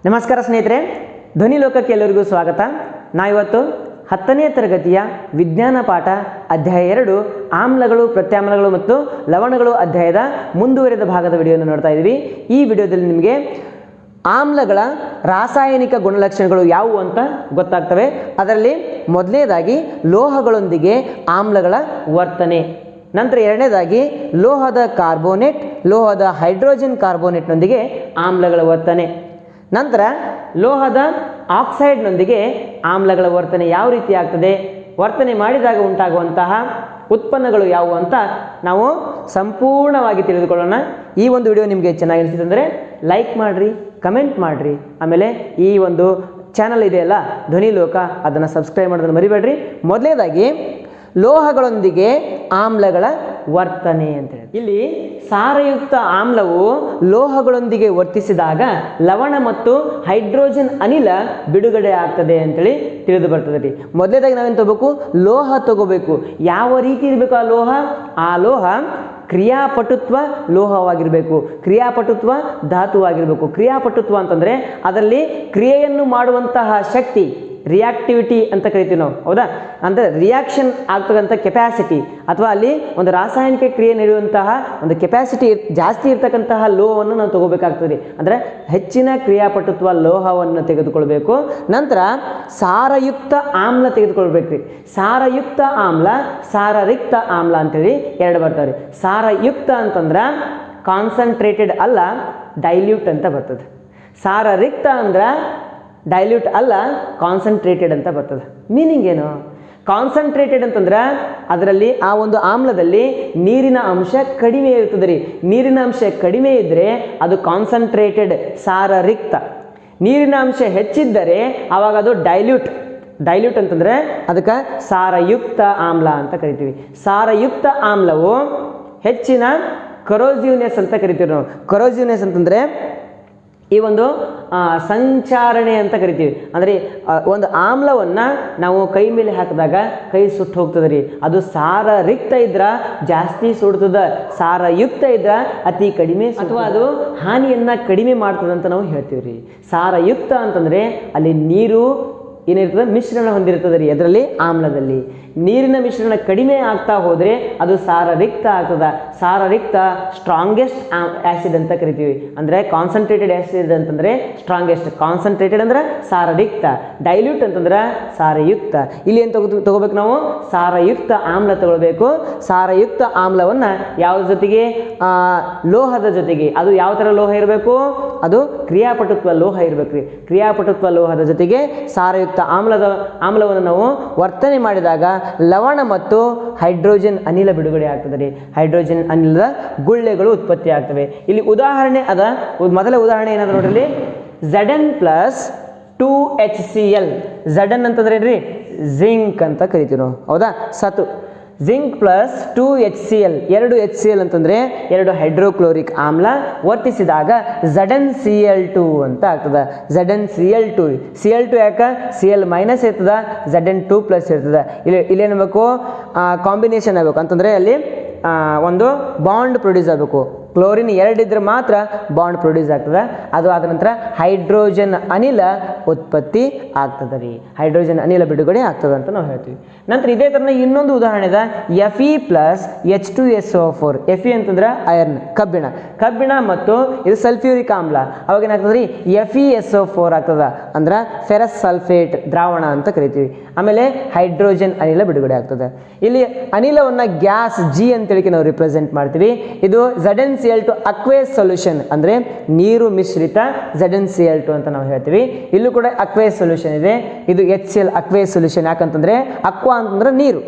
ನಮಸ್ಕಾರ ಸ್ನೇಹಿತರೆ, ಧ್ವನಿ ಲೋಕಕ್ಕೆ ಎಲ್ಲರಿಗೂ ಸ್ವಾಗತ. ನಾವಿವತ್ತು 10ನೇ ತರಗತಿಯ ವಿಜ್ಞಾನ ಪಾಠ ಅಧ್ಯಾಯ 2 ಆಮ್ಲಗಳು, ಪ್ರತ್ಯಾಮ್ಲಗಳು ಮತ್ತು ಲವಣಗಳು ಅಧ್ಯಾಯದ ಮುಂದುವರೆದ ಭಾಗದ ವಿಡಿಯೋವನ್ನು ನೋಡ್ತಾ ಇದ್ದೀವಿ. ಈ ವಿಡಿಯೋದಲ್ಲಿ ನಿಮಗೆ ಆಮ್ಲಗಳ ರಾಸಾಯನಿಕ ಗುಣಲಕ್ಷಣಗಳು ಯಾವುವು ಅಂತ ಗೊತ್ತಾಗ್ತವೆ. ಅದರಲ್ಲಿ ಮೊದಲನೇದಾಗಿ ಲೋಹಗಳೊಂದಿಗೆ ಆಮ್ಲಗಳ ವರ್ತನೆ, ನಂತರ ಎರಡನೇದಾಗಿ ಲೋಹದ ಕಾರ್ಬೋನೇಟ್, ಲೋಹದ ಹೈಡ್ರೋಜನ್ ಕಾರ್ಬೋನೇಟ್ನೊಂದಿಗೆ ಆಮ್ಲಗಳ ವರ್ತನೆ, ನಂತರ ಲೋಹದ ಆಕ್ಸೈಡ್ನೊಂದಿಗೆ ಆಮ್ಲಗಳ ವರ್ತನೆ ಯಾವ ರೀತಿ ಆಗ್ತದೆ, ವರ್ತನೆ ಮಾಡಿದಾಗ ಉಂಟಾಗುವಂತಹ ಉತ್ಪನ್ನಗಳು ಯಾವುವು ಅಂತ ನಾವು ಸಂಪೂರ್ಣವಾಗಿ ತಿಳಿದುಕೊಳ್ಳೋಣ. ಈ ಒಂದು ವಿಡಿಯೋ ನಿಮಗೆ ಚೆನ್ನಾಗಿ ಅನಿಸಿತು ಅಂದರೆ ಲೈಕ್ ಮಾಡಿರಿ, ಕಮೆಂಟ್ ಮಾಡಿರಿ, ಆಮೇಲೆ ಈ ಒಂದು ಚಾನಲ್ ಇದೆಯಲ್ಲ ಧ್ವನಿ ಲೋಕ, ಅದನ್ನು ಸಬ್ಸ್ಕ್ರೈಬ್ ಮಾಡೋದನ್ನು ಮರಿಬೇಡ್ರಿ. ಮೊದಲನೇದಾಗಿ ಲೋಹಗಳೊಂದಿಗೆ ಆಮ್ಲಗಳ ವರ್ತನೆ ಅಂತೇಳಿ, ಇಲ್ಲಿ ಸಾರಯುಕ್ತ ಆಮ್ಲವು ಲೋಹಗಳೊಂದಿಗೆ ವರ್ತಿಸಿದಾಗ ಲವಣ ಮತ್ತು ಹೈಡ್ರೋಜನ್ ಅನಿಲ ಬಿಡುಗಡೆ ಆಗ್ತದೆ ಅಂತೇಳಿ ತಿಳಿದು ಬರ್ತದೆ ರೀ. ಮೊದಲನೇದಾಗಿ ನಾವೇನು ತಗೋಬೇಕು, ಲೋಹ ತಗೋಬೇಕು. ಯಾವ ರೀತಿ ಇರಬೇಕು ಆ ಲೋಹ ಕ್ರಿಯಾಪಟುತ್ವ ಲೋಹವಾಗಿರಬೇಕು, ಕ್ರಿಯಾಪಟುತ್ವ ಧಾತುವಾಗಿರಬೇಕು. ಕ್ರಿಯಾಪಟುತ್ವ ಅಂತಂದರೆ ಅದರಲ್ಲಿ ಕ್ರಿಯೆಯನ್ನು ಮಾಡುವಂತಹ ಶಕ್ತಿ, ರಿಯಾಕ್ಟಿವಿಟಿ ಅಂತ ಕರಿತೀವಿ ನಾವು, ಹೌದಾ? ಅಂದರೆ ರಿಯಾಕ್ಷನ್ ಆಗ್ತಕ್ಕಂಥ ಕೆಪ್ಯಾಸಿಟಿ, ಅಥವಾ ಅಲ್ಲಿ ಒಂದು ರಾಸಾಯನಿಕ ಕ್ರಿಯೆ ನಡೆಯುವಂತಹ ಒಂದು ಕೆಪ್ಯಾಸಿಟಿ ಜಾಸ್ತಿ ಇರ್ತಕ್ಕಂತಹ ಲೋಹವನ್ನು ನಾವು ತಗೋಬೇಕಾಗ್ತದೆ. ಅಂದರೆ ಹೆಚ್ಚಿನ ಕ್ರಿಯಾಪಟುತ್ವ ಲೋಹವನ್ನು ತೆಗೆದುಕೊಳ್ಬೇಕು. ನಂತರ ಸಾರಯುಕ್ತ ಆಮ್ಲ ತೆಗೆದುಕೊಳ್ಬೇಕು ರೀ. ಸಾರಯುಕ್ತ ಆಮ್ಲ, ಸಾರರಿಕ್ತ ಆಮ್ಲ ಅಂತೇಳಿ ಎರಡು ಬರ್ತಾವ್ರಿ. ಸಾರಯುಕ್ತ ಅಂತಂದ್ರೆ ಕಾನ್ಸಂಟ್ರೇಟೆಡ್ ಅಲ್ಲ, ಡೈಲ್ಯೂಟ್ ಅಂತ ಬರ್ತದೆ. ಸಾರರಿಕ್ತ ಅಂದ್ರೆ ಡೈಲ್ಯೂಟ್ ಅಲ್ಲ, ಕಾನ್ಸಂಟ್ರೇಟೆಡ್ ಅಂತ ಬರ್ತದೆ. ಮೀನಿಂಗ್ ಏನು? ಕಾನ್ಸಂಟ್ರೇಟೆಡ್ ಅಂತಂದ್ರೆ ಅದರಲ್ಲಿ ಆ ಒಂದು ಆಮ್ಲದಲ್ಲಿ ನೀರಿನ ಅಂಶ ಕಡಿಮೆ ಇರ್ತದೆ ರೀ. ನೀರಿನ ಅಂಶ ಕಡಿಮೆ ಇದ್ದರೆ ಅದು ಕಾನ್ಸಂಟ್ರೇಟೆಡ್ ಸಾರರಿಕ್ತ. ನೀರಿನ ಅಂಶ ಹೆಚ್ಚಿದ್ದರೆ ಆವಾಗ ಅದು ಡೈಲ್ಯೂಟ್ ಅಂತಂದರೆ ಅದಕ್ಕೆ ಸಾರಯುಕ್ತ ಆಮ್ಲ ಅಂತ ಕರಿತೀವಿ. ಸಾರಯುಕ್ತ ಆಮ್ಲವು ಹೆಚ್ಚಿನ ಕರೋಸಿವ್ನೆಸ್ ಅಂತ ಕರಿತೀವಿ ನಾವು. ಕರೋಸಿವ್ನೆಸ್ ಅಂತಂದರೆ ಈ ಒಂದು ಸಂಚಾರಣೆ ಅಂತ ಕರಿತೀವಿ. ಅಂದರೆ ಒಂದು ಆಮ್ಲವನ್ನು ನಾವು ಕೈ ಮೇಲೆ ಹಾಕಿದಾಗ ಕೈ ಸುಟ್ಟು ಹೋಗ್ತದೆ ರೀ. ಅದು ಸಾರರಿಕ್ತ ಇದ್ರೆ ಜಾಸ್ತಿ ಸುಡ್ತದ, ಸಾರಯುಕ್ತ ಇದ್ರೆ ಅತಿ ಕಡಿಮೆ, ಅಥವಾ ಅದು ಹಾನಿಯನ್ನು ಕಡಿಮೆ ಮಾಡ್ತದೆ ಅಂತ ನಾವು ಹೇಳ್ತೀವಿ ರೀ. ಸಾರಯುಕ್ತ ಅಂತಂದರೆ ಅಲ್ಲಿ ನೀರು ಏನಿರ್ತದೆ, ಮಿಶ್ರಣ ಹೊಂದಿರ್ತದೆ ರೀ. ಅದರಲ್ಲಿ ಆಮ್ಲದಲ್ಲಿ ನೀರಿನ ಮಿಶ್ರಣ ಕಡಿಮೆ ಆಗ್ತಾ ಹೋದರೆ ಅದು ಸಾರರಿಕ್ತ ಆಗ್ತದ. ಸಾರರಿಕ್ತ ಸ್ಟ್ರಾಂಗೆಸ್ಟ್ ಆ್ಯಸಿಡ್ ಅಂತ ಕರಿತೀವಿ. ಅಂದರೆ ಕಾನ್ಸಂಟ್ರೇಟೆಡ್ ಆ್ಯಸಿಡ್ ಅಂತಂದರೆ ಸ್ಟ್ರಾಂಗೆಸ್ಟ್, ಕಾನ್ಸಂಟ್ರೇಟೆಡ್ ಅಂದ್ರೆ ಸಾರರಿಕ್ತ, ಡೈಲ್ಯೂಟ್ ಅಂತಂದ್ರೆ ಸಾರಯುಕ್ತ. ಇಲ್ಲಿ ಏನು ತಗೋಬೇಕು ನಾವು? ಸಾರಯುಕ್ತ ಆಮ್ಲ ತಗೊಳ್ಬೇಕು. ಸಾರಯುಕ್ತ ಆಮ್ಲವನ್ನು ಯಾವುದ್ರ ಜೊತೆಗೆ? ಲೋಹದ ಜೊತೆಗೆ. ಅದು ಯಾವ ಥರ ಲೋಹ ಇರಬೇಕು? ಅದು ಕ್ರಿಯಾಪಟುತ್ವ ಲೋಹ ಇರಬೇಕು ರೀ. ಕ್ರಿಯಾಪಟುತ್ವ ಲೋಹದ ಜೊತೆಗೆ ಸಾರಯುಕ್ತ ಆಮ್ಲವನ್ನು ನಾವು ವರ್ತನೆ ಮಾಡಿದಾಗ ಲವಣ ಮತ್ತು ಹೈಡ್ರೋಜನ್ ಅನಿಲ ಬಿಡುಗಡೆ ಆಗ್ತದೆ ರೀ. ಹೈಡ್ರೋಜನ್ ಅನಿಲದ ಗುಳ್ಳೆಗಳು ಉತ್ಪತ್ತಿ ಆಗ್ತವೆ. ಇಲ್ಲಿ ಉದಾಹರಣೆ ಅದ. ಮೊದಲ ಉದಾಹರಣೆ ಏನಾದ್ರು ನೋಡ್ರಿ, Zn+2HCl. Zn ಅಂತಂದ್ರೆ ಏನ್ರಿ? ಜಿಂಕ್ ಅಂತ ಕರಿತೀವಿ ನಾವು, ಹೌದಾ? ಸತು. ಜಿಂಕ್ ಪ್ಲಸ್ 2HCl, 2 HCl ಅಂತಂದರೆ 2 ಹೈಡ್ರೋಕ್ಲೋರಿಕ್ ಆಮ್ಲ ವರ್ತಿಸಿದಾಗ ZnCl2 ಅಂತ ಆಗ್ತದೆ. ZnCl2. Cl2 ಯಾಕೆ? Cl ಮೈನಸ್ ಇರ್ತದೆ, Zn2+ ಇರ್ತದೆ. ಇಲ್ಲೇನಬೇಕು? ಕಾಂಬಿನೇಷನ್ ಆಗಬೇಕು ಅಂತಂದರೆ ಅಲ್ಲಿ ಒಂದು ಬಾಂಡ್ ಪ್ರೊಡ್ಯೂಸ್ ಆಗಬೇಕು. ಕ್ಲೋರಿನ್ 2 ಇದ್ರೆ ಮಾತ್ರ ಬಾಂಡ್ ಪ್ರೊಡ್ಯೂಸ್ ಆಗ್ತದೆ. ಅದು ಆದ ನಂತರ ಹೈಡ್ರೋಜನ್ ಅನಿಲ ಉತ್ಪತ್ತಿ ಆಗ್ತದೆ ರೀ. ಹೈಡ್ರೋಜನ್ ಅನಿಲ ಬಿಡುಗಡೆ ಆಗ್ತದೆ ಅಂತ ನಾವು ಹೇಳ್ತೀವಿ. ನಂತರ ಇದೇ ಥರನ ಇನ್ನೊಂದು ಉದಾಹರಣೆ ಇದೆ, Fe+H2SO4. Fe ಅಂತಂದ್ರೆ ಐರನ್, ಕಬ್ಬಿಣ ಮತ್ತು ಇದು ಸಲ್ಫ್ಯೂರಿಕ್ ಆಮ್ಲ. ಅವಾಗ ಏನಾಗ್ತದೆ ರೀ? FeSO4 ಆಗ್ತದೆ. ಅಂದ್ರೆ ಫೆರಸ್ ಸಲ್ಫೇಟ್ ದ್ರಾವಣ ಅಂತ ಕರಿತೀವಿ. ಆಮೇಲೆ ಹೈಡ್ರೋಜನ್ ಅನಿಲ ಬಿಡುಗಡೆ ಆಗ್ತದೆ. ಇಲ್ಲಿ ಅನಿಲವನ್ನು ಗ್ಯಾಸ್ G ಅಂತೇಳಿ ನಾವು ರಿಪ್ರೆಸೆಂಟ್ ಮಾಡ್ತೀವಿ. ಇದು ZnCl2 ಅಕ್ವೇಸ್ ಸೊಲ್ಯೂಷನ್, ಅಂದರೆ ನೀರು ಮಿಶ್ರಿತ ZnCl2 ಅಂತ ನಾವು ಹೇಳ್ತೀವಿ. ಇಲ್ಲೂ ಕೂಡ ಅಕ್ವೇಸ್ ಸೊಲ್ಯೂಷನ್ ಇದೆ. ಇದು HCl ಅಕ್ವೇಸ್ ಸೊಲ್ಯೂಷನ್. ಯಾಕಂತಂದರೆ ಅಕ್ವಾ ಅಂತಂದ್ರೆ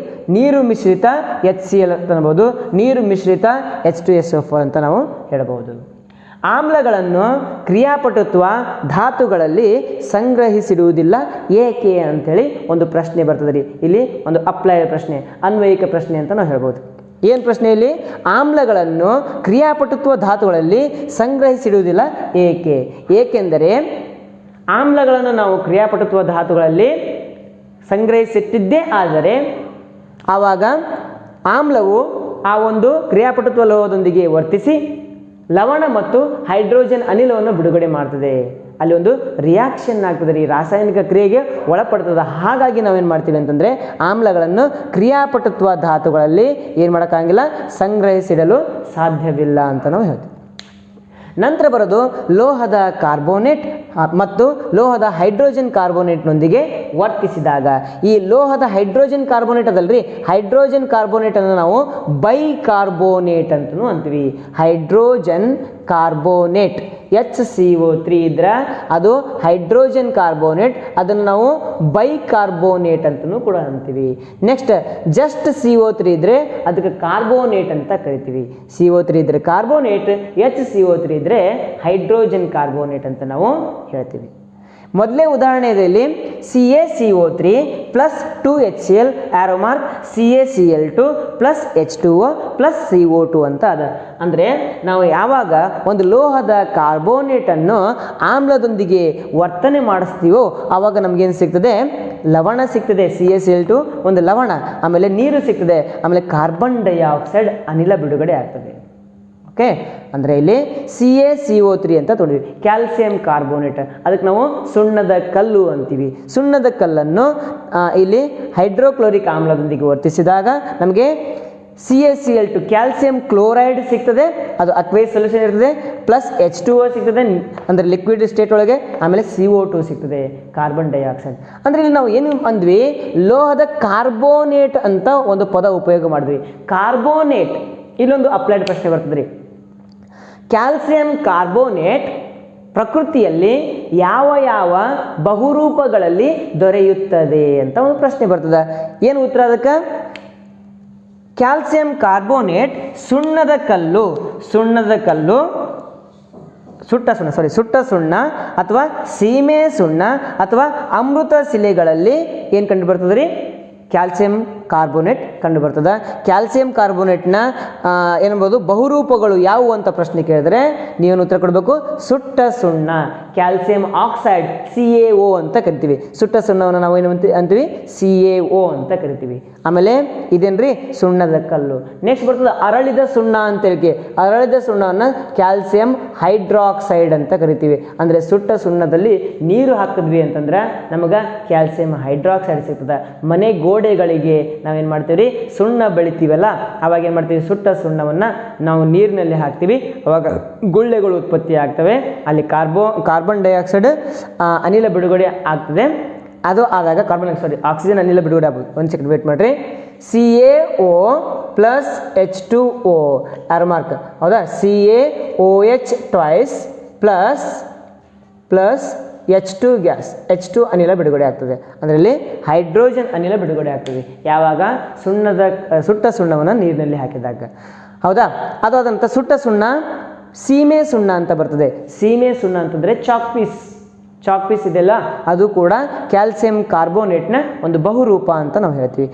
ನೀರು ಮಿಶ್ರಿತ HCl ಅಂತ ಅನ್ಬೋದು, ನೀರು ಮಿಶ್ರಿತ H2SO4 ಅಂತ ನಾವು ಹೇಳಬಹುದು. ಆಮ್ಲಗಳನ್ನು ಕ್ರಿಯಾಪಟುತ್ವ ಧಾತುಗಳಲ್ಲಿ ಸಂಗ್ರಹಿಸಿಡುವುದಿಲ್ಲ ಏಕೆ ಅಂತೇಳಿ ಒಂದು ಪ್ರಶ್ನೆ ಬರ್ತದೆ ರೀ. ಇಲ್ಲಿ ಒಂದು ಅಪ್ಲೈಡ್ ಪ್ರಶ್ನೆ, ಅನ್ವಯಿಕ ಪ್ರಶ್ನೆ ಅಂತ ನಾವು ಹೇಳ್ಬೋದು. ಏನು ಪ್ರಶ್ನೆಯಲ್ಲಿ? ಆಮ್ಲಗಳನ್ನು ಕ್ರಿಯಾಪಟುತ್ವ ಧಾತುಗಳಲ್ಲಿ ಸಂಗ್ರಹಿಸಿಡುವುದಿಲ್ಲ ಏಕೆ? ಏಕೆಂದರೆ ಆಮ್ಲಗಳನ್ನು ನಾವು ಕ್ರಿಯಾಪಟುತ್ವ ಧಾತುಗಳಲ್ಲಿ ಸಂಗ್ರಹಿಸಿಟ್ಟಿದ್ದೇ ಆದರೆ ಆವಾಗ ಆಮ್ಲವು ಆ ಒಂದು ಕ್ರಿಯಾಪಟುತ್ವ ಲೋಹದೊಂದಿಗೆ ವರ್ತಿಸಿ ಲವಣ ಮತ್ತು ಹೈಡ್ರೋಜನ್ ಅನಿಲವನ್ನು ಬಿಡುಗಡೆ ಮಾಡ್ತದೆ. ಅಲ್ಲಿ ಒಂದು ರಿಯಾಕ್ಷನ್ ಆಗ್ತದೆ ರೀ, ರಾಸಾಯನಿಕ ಕ್ರಿಯೆಗೆ ಒಳಪಡ್ತದೆ. ಹಾಗಾಗಿ ನಾವೇನು ಮಾಡ್ತೀವಿ ಅಂತಂದರೆ ಆಮ್ಲಗಳನ್ನು ಕ್ರಿಯಾಪಟುತ್ವ ಧಾತುಗಳಲ್ಲಿ ಏನು ಮಾಡೋಕ್ಕಾಗಿಲ್ಲ, ಸಂಗ್ರಹಿಸಿಡಲು ಸಾಧ್ಯವಿಲ್ಲ ಅಂತ ನಾವು ಹೇಳ್ತೀವಿ. ನಂತರ ಬರೋದು ಲೋಹದ ಕಾರ್ಬೋನೇಟ್ ಮತ್ತು ಲೋಹದ ಹೈಡ್ರೋಜನ್ ಕಾರ್ಬೋನೇಟ್ನೊಂದಿಗೆ ವರ್ತಿಸಿದಾಗ. ಈ ಲೋಹದ ಹೈಡ್ರೋಜನ್ ಕಾರ್ಬೋನೇಟ್ ಅದಲ್ರಿ, ಹೈಡ್ರೋಜನ್ ಕಾರ್ಬೋನೇಟನ್ನು ನಾವು ಬೈಕಾರ್ಬೋನೇಟ್ ಅಂತಲೂ ಅಂತೀವಿ. ಹೈಡ್ರೋಜನ್ ಕಾರ್ಬೋನೇಟ್ HCO3 ಇದ್ರೆ ಅದು ಹೈಡ್ರೋಜನ್ ಕಾರ್ಬೋನೇಟ್, ಅದನ್ನು ನಾವು ಬೈಕಾರ್ಬೋನೇಟ್ ಅಂತಲೂ ಕೂಡ ಅಂತೀವಿ. ನೆಕ್ಸ್ಟ್ ಜಸ್ಟ್ CO3 ಇದ್ರೆ ಅದಕ್ಕೆ ಕಾರ್ಬೋನೇಟ್ ಅಂತ ಕರಿತೀವಿ. CO3 ಇದ್ರೆ ಕಾರ್ಬೋನೇಟ್, HCO3 ಇದ್ರೆ ಹೈಡ್ರೋಜನ್ ಕಾರ್ಬೋನೇಟ್ ಅಂತ ನಾವು ಹೇಳ್ತೀವಿ. ಮೊದಲೇ ಉದಾಹರಣೆಯಲ್ಲಿ CaCO3 plus 2HCl arrow mark CaCl2 plus H2O plus CO2 ಅಂತ ಅದ. ಅಂದರೆ ನಾವು ಯಾವಾಗ ಒಂದು ಲೋಹದ ಕಾರ್ಬೋನೇಟನ್ನು ಆಮ್ಲದೊಂದಿಗೆ ವರ್ತನೆ ಮಾಡಿಸ್ತೀವೋ ಆವಾಗ ನಮಗೇನು ಸಿಗ್ತದೆ, ಲವಣ ಸಿಗ್ತದೆ. CaCl2 ಒಂದು ಲವಣ, ಆಮೇಲೆ ನೀರು ಸಿಗ್ತದೆ, ಆಮೇಲೆ ಕಾರ್ಬನ್ ಡೈಆಕ್ಸೈಡ್ ಅನಿಲ ಬಿಡುಗಡೆ ಆಗ್ತದೆ. ಓಕೆ, ಅಂದರೆ ಇಲ್ಲಿ CaCO3 ಅಂತ ತೊಗೊಂಡ್ವಿ. ಕ್ಯಾಲ್ಸಿಯಂ ಕಾರ್ಬೋನೇಟ್ ಅದಕ್ಕೆ ನಾವು ಸುಣ್ಣದ ಕಲ್ಲು ಅಂತೀವಿ. ಸುಣ್ಣದ ಕಲ್ಲನ್ನು ಇಲ್ಲಿ ಹೈಡ್ರೋಕ್ಲೋರಿಕ್ ಆಮ್ಲದೊಂದಿಗೆ ವರ್ತಿಸಿದಾಗ ನಮಗೆ CaCl2 ಕ್ಯಾಲ್ಸಿಯಂ ಕ್ಲೋರೈಡ್ ಸಿಗ್ತದೆ, ಅದು ಅಕ್ವೇಸ್ ಸೊಲ್ಯೂಷನ್ ಇರ್ತದೆ, ಪ್ಲಸ್ H2O ಸಿಗ್ತದೆ ಅಂದರೆ ಲಿಕ್ವಿಡ್ ಸ್ಟೇಟ್ ಒಳಗೆ, ಆಮೇಲೆ CO2 ಸಿಗ್ತದೆ ಕಾರ್ಬನ್ ಡೈಆಕ್ಸೈಡ್. ಅಂದರೆ ಇಲ್ಲಿ ನಾವು ಏನು ಅಂದ್ವಿ, ಲೋಹದ ಕಾರ್ಬೋನೇಟ್ ಅಂತ ಒಂದು ಪದ ಉಪಯೋಗ ಮಾಡಿದ್ವಿ. ಕಾರ್ಬೋನೇಟ್ ಇಲ್ಲೊಂದು ಅಪ್ಲೈಡ್ ಪ್ರಶ್ನೆ ಬರ್ತದೆ ರೀ. ಕ್ಯಾಲ್ಸಿಯಂ ಕಾರ್ಬೋನೇಟ್ ಪ್ರಕೃತಿಯಲ್ಲಿ ಯಾವ ಯಾವ ಬಹುರೂಪಗಳಲ್ಲಿ ದೊರೆಯುತ್ತದೆ ಅಂತ ಒಂದು ಪ್ರಶ್ನೆ ಬರ್ತದೆ. ಏನು ಉತ್ತರ ಅದಕ್ಕೆ? ಕ್ಯಾಲ್ಸಿಯಂ ಕಾರ್ಬೋನೇಟ್ ಸುಣ್ಣದ ಕಲ್ಲು ಸುಟ್ಟ ಸುಣ್ಣ ಅಥವಾ ಸೀಮೆ ಸುಣ್ಣ ಅಥವಾ ಅಮೃತ ಶಿಲೆಗಳಲ್ಲಿ ಏನು ಕಂಡು ಬರ್ತದೆ ರೀ? ಕ್ಯಾಲ್ಸಿಯಂ ಕಾರ್ಬೋನೇಟ್ ಕಂಡು ಬರ್ತದೆ. ಕ್ಯಾಲ್ಸಿಯಂ ಕಾರ್ಬೋನೇಟ್ನ ಏನ್ಬೋದು ಬಹುರೂಪಗಳು ಯಾವುವು ಅಂತ ಪ್ರಶ್ನೆ ಕೇಳಿದ್ರೆ ನೀವೇನು ಉತ್ತರ ಕೊಡಬೇಕು? ಸುಟ್ಟ ಸುಣ್ಣ, ಕ್ಯಾಲ್ಸಿಯಂ ಆಕ್ಸೈಡ್ CaO ಅಂತ ಕರಿತೀವಿ. ಸುಟ್ಟ ಸುಣ್ಣವನ್ನು ನಾವು ಏನು ಅಂತೀವಿ? CaO ಅಂತ ಕರಿತೀವಿ. ಆಮೇಲೆ ಇದೇನ್ರಿ ಸುಣ್ಣದ ಕಲ್ಲು. ನೆಕ್ಸ್ಟ್ ಬರ್ತದೆ ಅರಳಿದ ಸುಣ್ಣ ಅಂತೇಳಿ. ಅರಳಿದ ಸುಣ್ಣವನ್ನು ಕ್ಯಾಲ್ಸಿಯಂ ಹೈಡ್ರಾಕ್ಸೈಡ್ ಅಂತ ಕರಿತೀವಿ. ಅಂದರೆ ಸುಟ್ಟ ಸುಣ್ಣದಲ್ಲಿ ನೀರು ಹಾಕಿದ್ವಿ ಅಂತಂದ್ರೆ ನಮಗೆ ಕ್ಯಾಲ್ಸಿಯಂ ಹೈಡ್ರಾಕ್ಸೈಡ್ ಸಿಗ್ತದೆ. ಮನೆ ಗೋಡೆಗಳಿಗೆ ನಾವೇನು ಮಾಡ್ತೀವಿ ರೀ? ಸುಣ್ಣ ಬೆಳಿತೀವಲ್ಲ, ಅವಾಗ ಏನು ಮಾಡ್ತೀವಿ? ಸುಟ್ಟ ಸುಣ್ಣವನ್ನು ನಾವು ನೀರಿನಲ್ಲಿ ಹಾಕ್ತೀವಿ, ಅವಾಗ ಗುಳ್ಳೆಗಳು ಉತ್ಪತ್ತಿ ಆಗ್ತವೆ, ಅಲ್ಲಿ ಕಾರ್ಬನ್ ಡೈಆಕ್ಸೈಡ್ ಅನಿಲ ಬಿಡುಗಡೆ ಆಗ್ತದೆ. ಅದು ಆದಾಗ ಆಕ್ಸಿಜನ್ ಅನಿಲ ಬಿಡುಗಡೆ ಆಗ್ಬೋದು. ಒಂದು ಸೆಕೆಂಡ್ ವೇಟ್ ಮಾಡಿರಿ. CaO plus H2O arrow mark, ಹೌದಾ? CaOH twice plus H2 gas, H2 ಅನಿಲ ಬಿಡುಗಡೆ ಆಗ್ತದೆ. ಅದರಲ್ಲಿ ಹೈಡ್ರೋಜನ್ ಅನಿಲ ಬಿಡುಗಡೆ ಆಗ್ತದೆ ಯಾವಾಗ? ಸುಟ್ಟ ಸುಣ್ಣವನ್ನು ನೀರಿನಲ್ಲಿ ಹಾಕಿದಾಗ, ಹೌದಾ? ಅದಾದಂಥ ಸುಟ್ಟ ಸುಣ್ಣ ಸೀಮೆ ಸುಣ್ಣ ಅಂತ ಬರ್ತದೆ. ಸೀಮೆ ಸುಣ್ಣ ಅಂತಂದರೆ ಚಾಕ್ ಪೀಸ್ ಇದೆಲ್ಲ, ಅದು ಕೂಡ ಕ್ಯಾಲ್ಸಿಯಂ ಕಾರ್ಬೋನೇಟ್ನ ಒಂದು ಬಹುರೂಪ ಅಂತ ನಾವು ಹೇಳ್ತೀವಿ.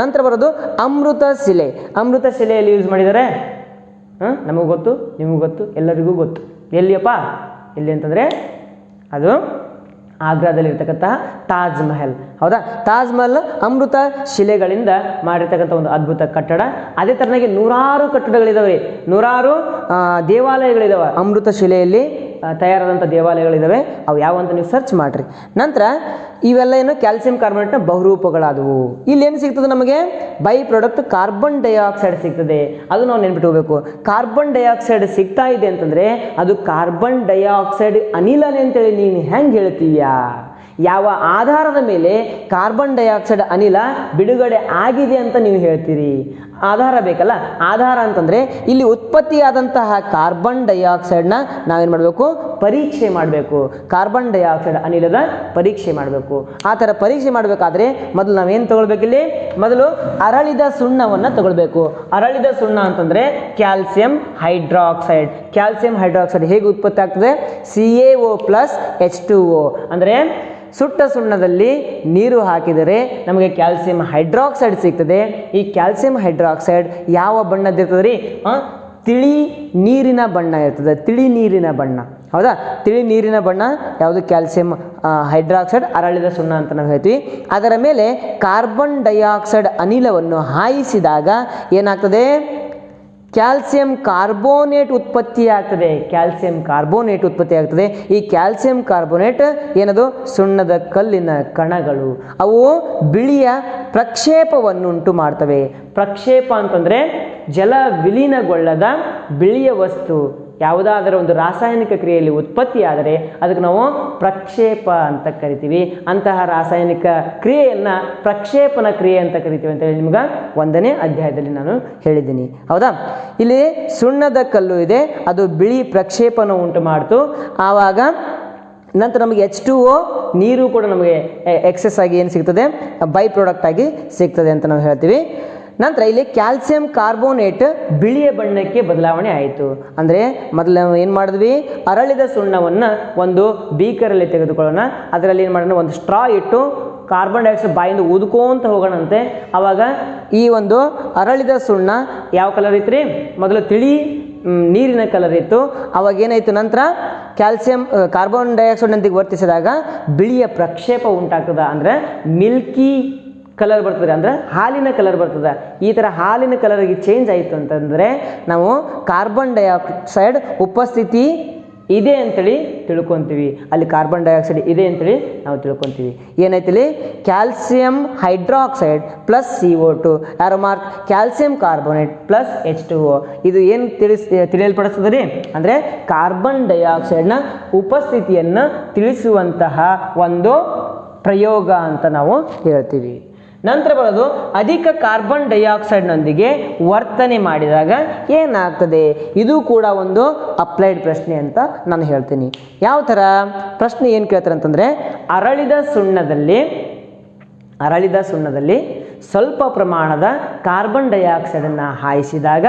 ನಂತರ ಬರೋದು ಅಮೃತ ಶಿಲೆ. ಅಮೃತ ಶಿಲೆಯಲ್ಲಿ ಯೂಸ್ ಮಾಡಿದ್ದಾರೆ, ನಮಗೆ ಗೊತ್ತು, ನಿಮಗೆ ಗೊತ್ತು, ಎಲ್ಲರಿಗೂ ಗೊತ್ತು. ಎಲ್ಲಿಯಪ್ಪ? ಎಲ್ಲಿ ಅಂತಂದರೆ ಅದು ಆಗ್ರಾದಲ್ಲಿರ್ತಕ್ಕಂತಹ ತಾಜ್ ಮಹಲ್, ಹೌದಾ? ತಾಜ್ ಮಹಲ್ ಅಮೃತ ಶಿಲೆಗಳಿಂದ ಮಾಡಿರ್ತಕ್ಕಂಥ ಒಂದು ಅದ್ಭುತ ಕಟ್ಟಡ. ಅದೇ ಥರನಾಗಿ ನೂರಾರು ಕಟ್ಟಡಗಳಿದ್ದಾವೆ, ನೂರಾರು ದೇವಾಲಯಗಳಿದ್ದಾವೆ, ಅಮೃತ ಶಿಲೆಯಲ್ಲಿ ತಯಾರಾದಂಥ ದೇವಾಲಯಗಳಿದ್ದಾವೆ. ಅವು ಯಾವ ಅಂತ ನೀವು ಸರ್ಚ್ ಮಾಡಿರಿ. ನಂತರ ಇವೆಲ್ಲ ಏನು ಕ್ಯಾಲ್ಸಿಯಂ ಕಾರ್ಬೋನೇಟ್ನ ಬಹುರೂಪಗಳಾದವು. ಇಲ್ಲಿ ಏನು ಸಿಗ್ತದೆ ನಮಗೆ? ಬೈ ಪ್ರಾಡಕ್ಟ್ ಕಾರ್ಬನ್ ಡೈಆಕ್ಸೈಡ್ ಸಿಗ್ತದೆ. ಅದು ನಾವು ನೆನ್ಪಿಟ್ಕೋಬೇಕು. ಕಾರ್ಬನ್ ಡೈಆಕ್ಸೈಡ್ ಸಿಗ್ತಾ ಇದೆ ಅಂತಂದರೆ ಅದು ಕಾರ್ಬನ್ ಡೈಆಕ್ಸೈಡ್ ಅನಿಲನೇ ಅಂತೇಳಿ ನೀನು ಹೆಂಗೆ ಹೇಳ್ತೀಯಾ? ಯಾವ ಆಧಾರದ ಮೇಲೆ ಕಾರ್ಬನ್ ಡೈಆಕ್ಸೈಡ್ ಅನಿಲ ಬಿಡುಗಡೆ ಆಗಿದೆ ಅಂತ ನೀವು ಹೇಳ್ತೀರಿ? ಆಧಾರ ಬೇಕಲ್ಲ. ಆಧಾರ ಅಂತಂದರೆ ಇಲ್ಲಿ ಉತ್ಪತ್ತಿಯಾದಂತಹ ಕಾರ್ಬನ್ ಡೈಆಕ್ಸೈಡ್ನ ನಾವೇನು ಮಾಡಬೇಕು? ಪರೀಕ್ಷೆ ಮಾಡಬೇಕು. ಕಾರ್ಬನ್ ಡೈಆಕ್ಸೈಡ್ ಅನಿಲದ ಪರೀಕ್ಷೆ ಮಾಡಬೇಕು. ಆ ಥರ ಪರೀಕ್ಷೆ ಮಾಡಬೇಕಾದ್ರೆ ಮೊದಲು ನಾವೇನು ತಗೊಳ್ಬೇಕಿಲ್ಲಿ? ಮೊದಲು ಅರಳಿದ ಸುಣ್ಣವನ್ನು ತಗೊಳ್ಬೇಕು. ಅರಳಿದ ಸುಣ್ಣ ಅಂತಂದರೆ ಕ್ಯಾಲ್ಸಿಯಂ ಹೈಡ್ರಾಕ್ಸೈಡ್. ಕ್ಯಾಲ್ಸಿಯಂ ಹೈಡ್ರಾಕ್ಸೈಡ್ ಹೇಗೆ ಉತ್ಪತ್ತಿ ಆಗ್ತದೆ? CaO plus H2O. ಅಂದರೆ ಸುಟ್ಟ ಸುಣ್ಣದಲ್ಲಿ ನೀರು ಹಾಕಿದರೆ ನಮಗೆ ಕ್ಯಾಲ್ಸಿಯಂ ಹೈಡ್ರಾಕ್ಸೈಡ್ ಸಿಗ್ತದೆ. ಈ ಕ್ಯಾಲ್ಸಿಯಂ ಹೈಡ್ರಾಕ್ಸೈಡ್ ಯಾವ ಬಣ್ಣದಿರ್ತದೆ ರೀ? ತಿಳಿ ನೀರಿನ ಬಣ್ಣ ಇರ್ತದೆ. ತಿಳಿ ನೀರಿನ ಬಣ್ಣ, ಹೌದಾ? ತಿಳಿ ನೀರಿನ ಬಣ್ಣ ಯಾವುದು? ಕ್ಯಾಲ್ಸಿಯಂ ಹೈಡ್ರಾಕ್ಸೈಡ್, ಅರಳಿದ ಸುಣ್ಣ ಅಂತ ನಾವು ಹೇಳ್ತೀವಿ. ಅದರ ಮೇಲೆ ಕಾರ್ಬನ್ ಡೈಆಕ್ಸೈಡ್ ಅನಿಲವನ್ನು ಹಾಯಿಸಿದಾಗ ಏನಾಗ್ತದೆ? ಕ್ಯಾಲ್ಸಿಯಂ ಕಾರ್ಬೋನೇಟ್ ಉತ್ಪತ್ತಿ ಆಗ್ತದೆ. ಕ್ಯಾಲ್ಸಿಯಂ ಕಾರ್ಬೋನೇಟ್ ಉತ್ಪತ್ತಿ ಆಗ್ತದೆ. ಈ ಕ್ಯಾಲ್ಸಿಯಂ ಕಾರ್ಬೋನೇಟ್ ಏನದು? ಸುಣ್ಣದ ಕಲ್ಲಿನ ಕಣಗಳು. ಅವು ಬಿಳಿಯ ಪ್ರಕ್ಷೇಪವನ್ನುಂಟು ಮಾಡ್ತವೆ. ಪ್ರಕ್ಷೇಪ ಅಂತಂದರೆ ಜಲ ವಿಲೀನಗೊಳ್ಳದ ಬಿಳಿಯ ವಸ್ತು ಯಾವುದಾದರೂ ಒಂದು ರಾಸಾಯನಿಕ ಕ್ರಿಯೆಯಲ್ಲಿ ಉತ್ಪತ್ತಿಯಾದರೆ ಅದಕ್ಕೆ ನಾವು ಪ್ರಕ್ಷೇಪ ಅಂತ ಕರಿತೀವಿ. ಅಂತಹ ರಾಸಾಯನಿಕ ಕ್ರಿಯೆಯನ್ನು ಪ್ರಕ್ಷೇಪಣ ಕ್ರಿಯೆ ಅಂತ ಕರಿತೀವಿ ಅಂತೇಳಿ ನಿಮ್ಗೆ 1ನೇ ಅಧ್ಯಾಯದಲ್ಲಿ ನಾನು ಹೇಳಿದ್ದೀನಿ. ಹೌದಾ? ಇಲ್ಲಿ ಸುಣ್ಣದ ಕಲ್ಲು ಇದೆ, ಅದು ಬಿಳಿ ಪ್ರಕ್ಷೇಪನ ಉಂಟು ಮಾಡ್ತು. ಆವಾಗ ನಂತರ ನಮಗೆ H2O ನೀರು ಕೂಡ ನಮಗೆ ಎಕ್ಸೆಸ್ ಆಗಿ ಏನು ಸಿಗ್ತದೆ? ಬೈ ಪ್ರಾಡಕ್ಟ್ ಆಗಿ ಸಿಗ್ತದೆ ಅಂತ ನಾವು ಹೇಳ್ತೀವಿ. ನಂತರ ಇಲ್ಲಿ ಕ್ಯಾಲ್ಸಿಯಂ ಕಾರ್ಬೋನೇಟ್ ಬಿಳಿಯ ಬಣ್ಣಕ್ಕೆ ಬದಲಾವಣೆ ಆಯಿತು. ಅಂದರೆ ಮೊದಲು ನಾವು ಏನು ಮಾಡಿದ್ವಿ? ಅರಳಿದ ಸುಣ್ಣವನ್ನು ಒಂದು ಬೀಕರಲ್ಲಿ ತೆಗೆದುಕೊಳ್ಳೋಣ. ಅದರಲ್ಲಿ ಏನು ಮಾಡೋಣ? ಒಂದು ಸ್ಟ್ರಾ ಇಟ್ಟು ಕಾರ್ಬನ್ ಡೈಆಕ್ಸೈಡ್ ಬಾಯಿಂದ ಊದ್ಕೊಂತ ಹೋಗೋಣಂತೆ. ಆವಾಗ ಈ ಒಂದು ಅರಳಿದ ಸುಣ್ಣ ಯಾವ ಕಲರ್ ಇತ್ತು ರೀ? ಮೊದಲು ತಿಳಿ ನೀರಿನ ಕಲರ್ ಇತ್ತು. ಅವಾಗ ಏನಾಯಿತು? ನಂತರ ಕ್ಯಾಲ್ಸಿಯಂ ಕಾರ್ಬನ್ ಡೈಆಕ್ಸೈಡ್ನೊಂದಿಗೆ ವರ್ತಿಸಿದಾಗ ಬಿಳಿಯ ಪ್ರಕ್ಷೇಪ ಉಂಟಾಗ್ತದೆ. ಅಂದರೆ ಮಿಲ್ಕಿ ಕಲರ್ ಬರ್ತದೆ, ಅಂದರೆ ಹಾಲಿನ ಕಲರ್ ಬರ್ತದೆ. ಈ ಥರ ಹಾಲಿನ ಕಲರಿಗೆ ಚೇಂಜ್ ಆಯಿತು ಅಂತಂದರೆ ನಾವು ಕಾರ್ಬನ್ ಡೈಆಕ್ಸೈಡ್ ಉಪಸ್ಥಿತಿ ಇದೆ ಅಂತೇಳಿ ತಿಳ್ಕೊತೀವಿ. ಅಲ್ಲಿ ಕಾರ್ಬನ್ ಡೈಆಕ್ಸೈಡ್ ಇದೆ ಅಂತೇಳಿ ನಾವು ತಿಳ್ಕೊತೀವಿ. ಏನಾಯ್ತಲ್ಲಿ? ಕ್ಯಾಲ್ಸಿಯಂ ಹೈಡ್ರಾಕ್ಸೈಡ್ ಪ್ಲಸ್ CO2 ಯಾರೋ mark calcium carbonate plus H2O. ಇದು ಏನು ತಿಳಿಯಲ್ಪಡಿಸ್ತದೆ ರೀ? ಅಂದರೆ ಕಾರ್ಬನ್ ಡೈಆಕ್ಸೈಡ್ನ ಉಪಸ್ಥಿತಿಯನ್ನು ತಿಳಿಸುವಂತಹ ಒಂದು ಪ್ರಯೋಗ ಅಂತ ನಾವು ಹೇಳ್ತೀವಿ. ನಂತರ ಬರೋದು ಅಧಿಕ ಕಾರ್ಬನ್ ಡೈಆಕ್ಸೈಡ್ನೊಂದಿಗೆ ವರ್ತನೆ ಮಾಡಿದಾಗ ಏನಾಗ್ತದೆ? ಇದು ಕೂಡ ಒಂದು ಅಪ್ಲೈಡ್ ಪ್ರಶ್ನೆ ಅಂತ ನಾನು ಹೇಳ್ತೀನಿ. ಯಾವ ಥರ ಪ್ರಶ್ನೆ ಏನು ಕೇಳ್ತಾರೆ ಅಂತಂದರೆ, ಅರಳಿದ ಸುಣ್ಣದಲ್ಲಿ ಸ್ವಲ್ಪ ಪ್ರಮಾಣದ ಕಾರ್ಬನ್ ಡೈಆಕ್ಸೈಡನ್ನು ಹಾಯಿಸಿದಾಗ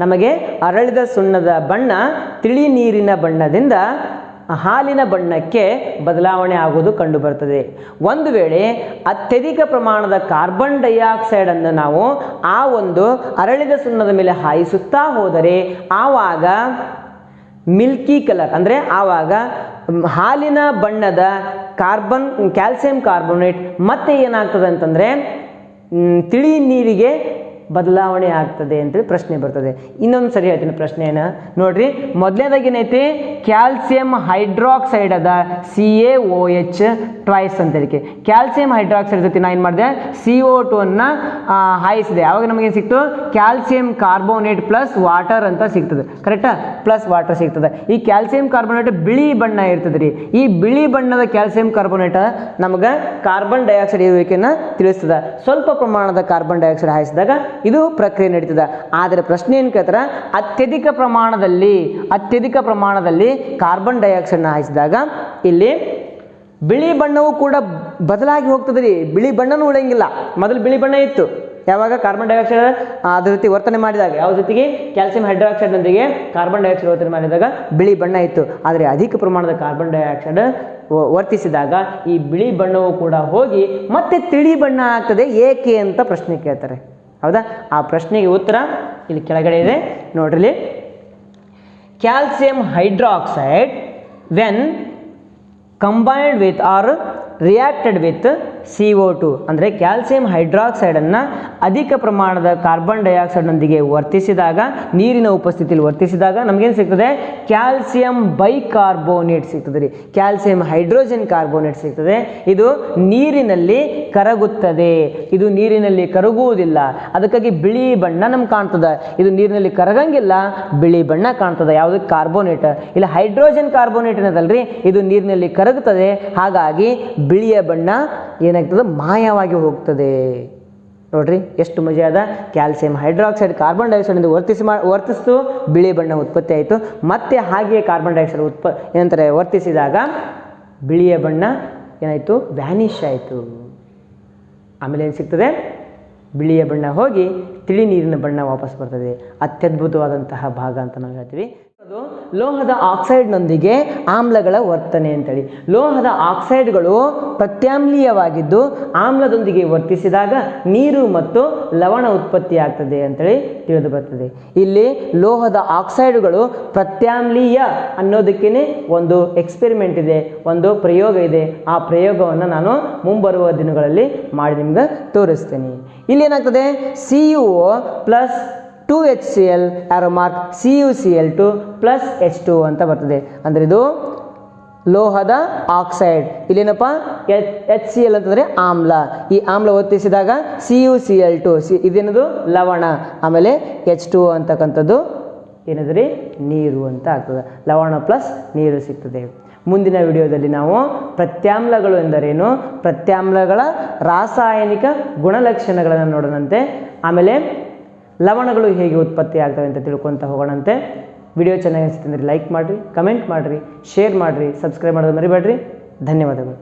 ನಮಗೆ ಅರಳಿದ ಸುಣ್ಣದ ಬಣ್ಣ ತಿಳಿ ನೀರಿನ ಬಣ್ಣದಿಂದ ಹಾಲಿನ ಬಣ್ಣಕ್ಕೆ ಬದಲಾವಣೆ ಆಗುವುದು ಕಂಡುಬರ್ತದೆ. ಒಂದು ವೇಳೆ ಅತ್ಯಧಿಕ ಪ್ರಮಾಣದ ಕಾರ್ಬನ್ ಡೈಆಕ್ಸೈಡನ್ನು ನಾವು ಆ ಒಂದು ಅರಳಿದ ಸುಣ್ಣದ ಮೇಲೆ ಹಾಯಿಸುತ್ತಾ ಹೋದರೆ ಆವಾಗ ಮಿಲ್ಕಿ ಕಲರ್, ಅಂದರೆ ಆವಾಗ ಹಾಲಿನ ಬಣ್ಣದ ಕ್ಯಾಲ್ಸಿಯಂ ಕಾರ್ಬೋನೇಟ್ ಮತ್ತೆ ಏನಾಗ್ತದೆ ಅಂತಂದರೆ ತಿಳಿ ನೀರಿಗೆ ಬದಲಾವಣೆ ಆಗ್ತದೆ ಅಂತೇಳಿ ಪ್ರಶ್ನೆ ಬರ್ತದೆ. ಇನ್ನೊಂದು ಸರಿ ಹೇಳ್ತೀನಿ ಪ್ರಶ್ನೆಯನ್ನು ನೋಡ್ರಿ. ಮೊದಲನೇದಾಗಿ ಏನೈತಿ? ಕ್ಯಾಲ್ಸಿಯಂ ಹೈಡ್ರಾಕ್ಸೈಡ್ ಅದ CaOH ಟ್ವೈಸ್ ಅಂತ ಹೇಳಿಕೆ. ಕ್ಯಾಲ್ಸಿಯಂ ಹೈಡ್ರಾಕ್ಸೈಡ್ ಜೊತೆ ನಾನು ಏನು ಮಾಡಿದೆ? CO2 ಅನ್ನು ಹಾಯಿಸಿದೆ. ಆವಾಗ ನಮಗೇನು ಸಿಕ್ತು? ಕ್ಯಾಲ್ಸಿಯಂ ಕಾರ್ಬೋನೇಟ್ ಪ್ಲಸ್ ವಾಟರ್ ಅಂತ ಸಿಗ್ತದೆ. ಕರೆಕ್ಟಾ? ಪ್ಲಸ್ ವಾಟರ್ ಸಿಗ್ತದೆ. ಈ ಕ್ಯಾಲ್ಸಿಯಂ ಕಾರ್ಬೋನೇಟ್ ಬಿಳಿ ಬಣ್ಣ ಇರ್ತದೆ ರೀ. ಈ ಬಿಳಿ ಬಣ್ಣದ ಕ್ಯಾಲ್ಸಿಯಂ ಕಾರ್ಬೋನೇಟ್ ನಮಗೆ ಕಾರ್ಬನ್ ಡೈಆಕ್ಸೈಡ್ ಇರುವಿಕೆಯನ್ನು ತಿಳಿಸ್ತದೆ. ಸ್ವಲ್ಪ ಪ್ರಮಾಣದ ಕಾರ್ಬನ್ ಡೈಆಕ್ಸೈಡ್ ಹಾಯಿಸಿದಾಗ ಇದು ಪ್ರಕ್ರಿಯೆ ನಡೀತದೆ. ಆದರೆ ಪ್ರಶ್ನೆ ಏನು ಕೇಳ್ತಾರೆ? ಅತ್ಯಧಿಕ ಪ್ರಮಾಣದಲ್ಲಿ ಕಾರ್ಬನ್ ಡೈಆಕ್ಸೈಡ್ನ ಹಾಯಿಸಿದಾಗ ಇಲ್ಲಿ ಬಿಳಿ ಬಣ್ಣವೂ ಕೂಡ ಬದಲಾಗಿ ಹೋಗ್ತದೆ ರೀ. ಬಿಳಿ ಬಣ್ಣನೂ ಉಳಿಯಂಗಿಲ್ಲ. ಮೊದಲು ಬಿಳಿ ಬಣ್ಣ ಇತ್ತು. ಯಾವಾಗ ಕಾರ್ಬನ್ ಡೈಆಕ್ಸೈಡ್ ಅದ್ರ ಜೊತೆ ವರ್ತನೆ ಮಾಡಿದಾಗ, ಯಾವ ಜೊತೆಗೆ? ಕ್ಯಾಲ್ಸಿಯಂ ಹೈಡ್ರಾಕ್ಸೈಡ್ನೊಂದಿಗೆ ಕಾರ್ಬನ್ ಡೈಆಕ್ಸೈಡ್ ವರ್ತನೆ ಮಾಡಿದಾಗ ಬಿಳಿ ಬಣ್ಣ ಇತ್ತು. ಆದರೆ ಅಧಿಕ ಪ್ರಮಾಣದ ಕಾರ್ಬನ್ ಡೈಆಕ್ಸೈಡ್ ವರ್ತಿಸಿದಾಗ ಈ ಬಿಳಿ ಬಣ್ಣವೂ ಕೂಡ ಹೋಗಿ ಮತ್ತೆ ತಿಳಿ ಬಣ್ಣ ಆಗ್ತದೆ. ಏಕೆ ಅಂತ ಪ್ರಶ್ನೆ ಕೇಳ್ತಾರೆ. ಹೌದಾ? ಆ ಪ್ರಶ್ನೆಗೆ ಉತ್ತರ ಇಲ್ಲಿ ಕೆಳಗಡೆ ಇದೆ ನೋಡ್ರಿ. Calcium hydroxide when combined with or reacted with CO2 ಅಂದರೆ ಕ್ಯಾಲ್ಸಿಯಂ ಹೈಡ್ರಾಕ್ಸೈಡನ್ನು ಅಧಿಕ ಪ್ರಮಾಣದ ಕಾರ್ಬನ್ ಡೈಆಕ್ಸೈಡ್ನೊಂದಿಗೆ ವರ್ತಿಸಿದಾಗ, ನೀರಿನ ಉಪಸ್ಥಿತಿಯಲ್ಲಿ ವರ್ತಿಸಿದಾಗ ನಮಗೇನು ಸಿಗ್ತದೆ? ಕ್ಯಾಲ್ಸಿಯಂ ಬೈಕಾರ್ಬೋನೇಟ್ ಸಿಗ್ತದೆ ರೀ. ಕ್ಯಾಲ್ಸಿಯಂ ಹೈಡ್ರೋಜನ್ ಕಾರ್ಬೋನೇಟ್ ಸಿಗ್ತದೆ. ಇದು ನೀರಿನಲ್ಲಿ ಕರಗುತ್ತದೆ. ಇದು ನೀರಿನಲ್ಲಿ ಕರಗುವುದಿಲ್ಲ. ಅದಕ್ಕಾಗಿ ಬಿಳಿ ಬಣ್ಣ ನಮ್ಗೆ ಕಾಣ್ತದೆ. ಇದು ನೀರಿನಲ್ಲಿ ಕರಗಂಗಿಲ್ಲ, ಬಿಳಿ ಬಣ್ಣ ಕಾಣ್ತದೆ. ಯಾವುದು? ಕಾರ್ಬೋನೇಟ್. ಇಲ್ಲ ಹೈಡ್ರೋಜನ್ ಕಾರ್ಬೋನೇಟ್ ಏನದಲ್ರಿ, ಇದು ನೀರಿನಲ್ಲಿ ಕರಗುತ್ತದೆ. ಹಾಗಾಗಿ ಬಿಳಿಯ ಬಣ್ಣ ಏನಾಗ್ತದೆ? ಮಾಯವಾಗಿ ಹೋಗ್ತದೆ. ನೋಡ್ರಿ ಎಷ್ಟು ಮಜಾದ. ಕ್ಯಾಲ್ಸಿಯಂ ಹೈಡ್ರಾಕ್ಸೈಡ್ ಕಾರ್ಬನ್ ಡೈಆಕ್ಸೈಡ್ ವರ್ತಿಸ್ತು, ಬಿಳಿ ಬಣ್ಣ ಉತ್ಪತ್ತಿ ಆಯಿತು. ಮತ್ತೆ ಹಾಗೆಯೇ ಕಾರ್ಬನ್ ಡೈಆಕ್ಸೈಡ್ ಏನಂತಾರೆ ವರ್ತಿಸಿದಾಗ ಬಿಳಿಯ ಬಣ್ಣ ಏನಾಯಿತು? ವ್ಯಾನಿಷ್ ಆಯಿತು. ಆಮೇಲೆ ಏನು ಸಿಗ್ತದೆ? ಬಿಳಿಯ ಬಣ್ಣ ಹೋಗಿ ತಿಳಿ ನೀರಿನ ಬಣ್ಣ ವಾಪಸ್ ಬರ್ತದೆ. ಅತ್ಯದ್ಭುತವಾದಂತಹ ಭಾಗ ಅಂತ ನಾವು ಹೇಳ್ತೀವಿ. ಲೋಹದ ಆಕ್ಸೈಡ್ನೊಂದಿಗೆ ಆಮ್ಲಗಳ ವರ್ತನೆ ಅಂತೇಳಿ. ಲೋಹದ ಆಕ್ಸೈಡ್ಗಳು ಪ್ರತ್ಯಾಮ್ಲೀಯವಾಗಿದ್ದು ಆಮ್ಲದೊಂದಿಗೆ ವರ್ತಿಸಿದಾಗ ನೀರು ಮತ್ತು ಲವಣ ಉತ್ಪತ್ತಿ ಆಗ್ತದೆ ಅಂತೇಳಿ ತಿಳಿದು ಬರ್ತದೆ. ಇಲ್ಲಿ ಲೋಹದ ಆಕ್ಸೈಡ್ಗಳು ಪ್ರತ್ಯಾಮ್ಲೀಯ ಅನ್ನೋದಕ್ಕೇ ಒಂದು ಎಕ್ಸ್ಪೆರಿಮೆಂಟ್ ಇದೆ, ಒಂದು ಪ್ರಯೋಗ ಇದೆ. ಆ ಪ್ರಯೋಗವನ್ನು ನಾನು ಮುಂಬರುವ ದಿನಗಳಲ್ಲಿ ಮಾಡಿ ನಿಮ್ಗೆ ತೋರಿಸ್ತೇನೆ. ಇಲ್ಲಿ ಏನಾಗ್ತದೆ? CuO plus 2HCl arrow mark CuCl2 plus H2 ಅಂತ ಬರ್ತದೆ. ಅಂದರೆ ಇದು ಲೋಹದ ಆಕ್ಸೈಡ್. ಇಲ್ಲೇನಪ್ಪ HCl ಅಂತಂದರೆ ಆಮ್ಲ. ಈ ಆಮ್ಲ ಒತ್ತಿಸಿದಾಗ CuCl2 ಇದೇನದು ಲವಣ, ಆಮೇಲೆ H2 ಅಂತಕ್ಕಂಥದ್ದು ಏನಾದ್ರಿ ನೀರು ಅಂತ ಆಗ್ತದೆ. ಲವಣ ಪ್ಲಸ್ ನೀರು ಸಿಗ್ತದೆ. ಮುಂದಿನ ವಿಡಿಯೋದಲ್ಲಿ ನಾವು ಪ್ರತ್ಯಾಮ್ಲಗಳು ಎಂದರೇನು, ಪ್ರತ್ಯಾಮ್ಲಗಳ ರಾಸಾಯನಿಕ ಗುಣಲಕ್ಷಣಗಳನ್ನು ನೋಡೋಣಂತೆ. ಆಮೇಲೆ ಲವಣಗಳು ಹೇಗೆ ಉತ್ಪತ್ತಿ ಆಗ್ತವೆ ಅಂತ ತಿಳ್ಕೊತ ಹೋಗೋಣಂತೆ. ವಿಡಿಯೋ ಚೆನ್ನಾಗಿ ಅನಿಸುತ್ತೆ ಅಂದರೆ ಲೈಕ್ ಮಾಡಿರಿ, ಕಮೆಂಟ್ ಮಾಡಿರಿ, ಶೇರ್ ಮಾಡಿರಿ, ಸಬ್ಸ್ಕ್ರೈಬ್ ಮಾಡೋದು ಮರಿಬೇಡ್ರಿ. ಧನ್ಯವಾದಗಳು.